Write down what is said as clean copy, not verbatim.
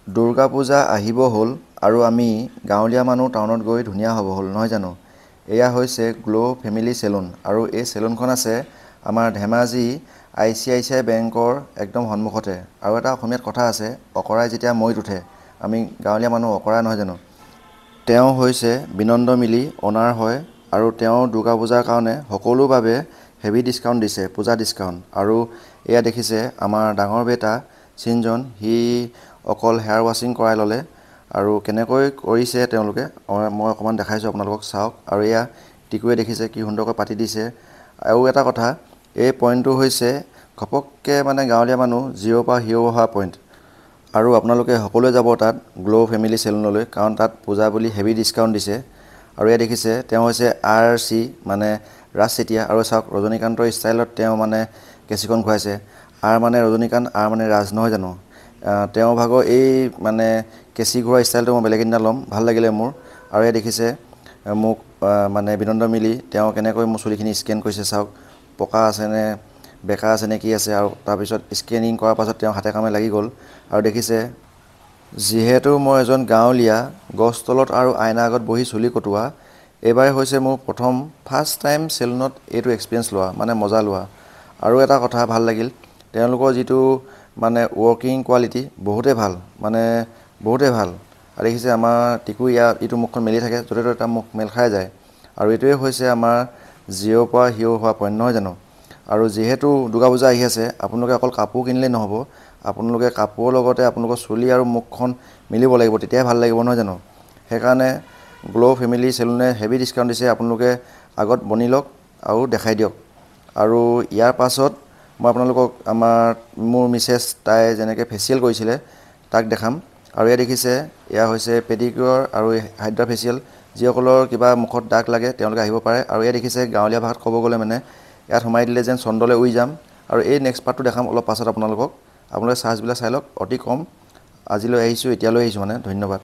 দুৰ্গা পূজা আহিব হ'ল আৰু আমি গাঁৱলীয়া মানুহ টাউনত গৈ ধুনীয়া হ'ব হ'ল নহয় জানো। এয়া হৈছে গ্ল' ফেমিলি চেলুন আৰু এই চেলুনখন আছে আমাৰ ধেমাজি ICICI বেংকৰ একদম সন্মুখতে। আৰু এটা অসমীয়াত কথা আছে, অকৰাই যেতিয়া মৈত উঠে, আমি গাঁৱলীয়া মানুহ অকৰা নহয় জানো। তেওঁ হৈছে বিনন্দ মিলি অনাৰ হয় আৰু তেওঁ দুৰ্গা পূজাৰ কাৰণে সকলোৰ বাবে হেভি ডিছকাউণ্ট দিছে, পূজা ডিছকাউণ্ট। আৰু এয়া দেখিছে আমাৰ ডাঙৰ বেটা চিনজন, সি অকল হেয়াৰ ৱাশ্বিং কৰাই ল'লে আৰু কেনেকৈ কৰিছে তেওঁলোকে মই অকণমান দেখাইছোঁ আপোনালোকক, চাওক। আৰু এয়া টিকুৱে দেখিছে কি সুন্দৰকৈ পাতি দিছে। আৰু এটা কথা, এই পইণ্টটো হৈছে ঘপককৈ মানে গাঁৱলীয়া মানুহ জিৰ'ৰ পৰা হিৰ' হোৱা পইণ্ট। আৰু আপোনালোকে সকলোৱে যাব তাত গ্ল' ফেমিলি চেলুনলৈ, কাৰণ তাত পূজা বুলি হেভি ডিছকাউণ্ট দিছে। আৰু এয়া দেখিছে তেওঁ হৈছে RC মানে ৰাজ চেতিয়া। আৰু চাওক ৰজনীকান্তৰ ষ্টাইলত তেওঁ মানে কেঁচিখন ঘূৰাইছে। R মানে ৰজনীকান্ত, R মানে ৰাজ নহয় জানো। তেওঁ ভাগৰ এই মানে কেঁচি ঘূৰা ষ্টাইলটো মই বেলেগ এদিনা ল'ম, ভাল লাগিলে মোৰ। আৰু এয়া দেখিছে মোক মানে বিনন্দ মিলি তেওঁ কেনেকৈ মোৰ চুলিখিনি স্কেন কৰিছে চাওক, পকা আছেনে বেকা আছেনে কি আছে। আৰু তাৰপিছত স্কেনিং কৰাৰ পাছত তেওঁ হাতে কামে লাগি গ'ল। আৰু দেখিছে, যিহেতু মই এজন গাঁৱলীয়া, গছ তলত আৰু আইনা আগত বহি চুলি কটোৱা, এইবাৰ হৈছে মোৰ ফাৰ্ষ্ট টাইম চেলুনত এইটো এক্সপিৰিয়েঞ্চ লোৱা, মানে মজা লোৱা। আৰু এটা কথা ভাল লাগিল, তেওঁলোকৰ যিটো মানে ৱৰ্কিং কোৱালিটি বহুতেই ভাল, মানে বহুতেই ভাল। আৰু দেখিছে আমাৰ টিকু ইটো মুখখন মেলি থাকে, য'তে ত'তে তাৰ মুখ মেল খাই যায়। আৰু এইটোৱে হৈছে আমাৰ জিৰ'ৰ পৰা হিৰ' হোৱা পইণ্ট নহয় জানো। আৰু যিহেতু দুৰ্গা পূজা আহি আছে, আপোনালোকে অকল কাপোৰ কিনিলেই নহ'ব, আপোনালোকে কাপোৰৰ লগতে আপোনালোকৰ চুলি আৰু মুখখন মিলিব লাগিব, তেতিয়াই ভাল লাগিব নহয় জানো। সেইকাৰণে গ্ল' ফেমিলি চেলুনে হেভি ডিছকাউণ্ট দিছে, আপোনালোকে আগত বনি লওক আৰু দেখাই দিয়ক। আৰু ইয়াৰ পাছত মই আপোনালোকক মোৰ মিছেছ তাই যেনেকৈ ফেচিয়েল কৰিছিলে তাক দেখাম। আৰু এয়া দেখিছে, এয়া হৈছে পেডিকিউৰ আৰু হাইড্ৰা ফেচিয়েল। যিসকলৰ কিবা মুখত দাগ লাগে তেওঁলোকে আহিব পাৰে। আৰু এয়া দেখিছে গাঁৱলীয়া ভাষাত ক'ব গ'লে মানে ইয়াত সোমাই দিলে যেন চন্দ্ৰলৈ উৰি যাম। আৰু এই নেক্সট পাৰ্টটো দেখাম অলপ পাছত আপোনালোকক, আপোনালোকে চাৰ্জবিলাক চাই লওক, অতি কম। আজিলৈ আহিছোঁ, এতিয়ালৈ আহিছোঁ মানে, ধন্যবাদ।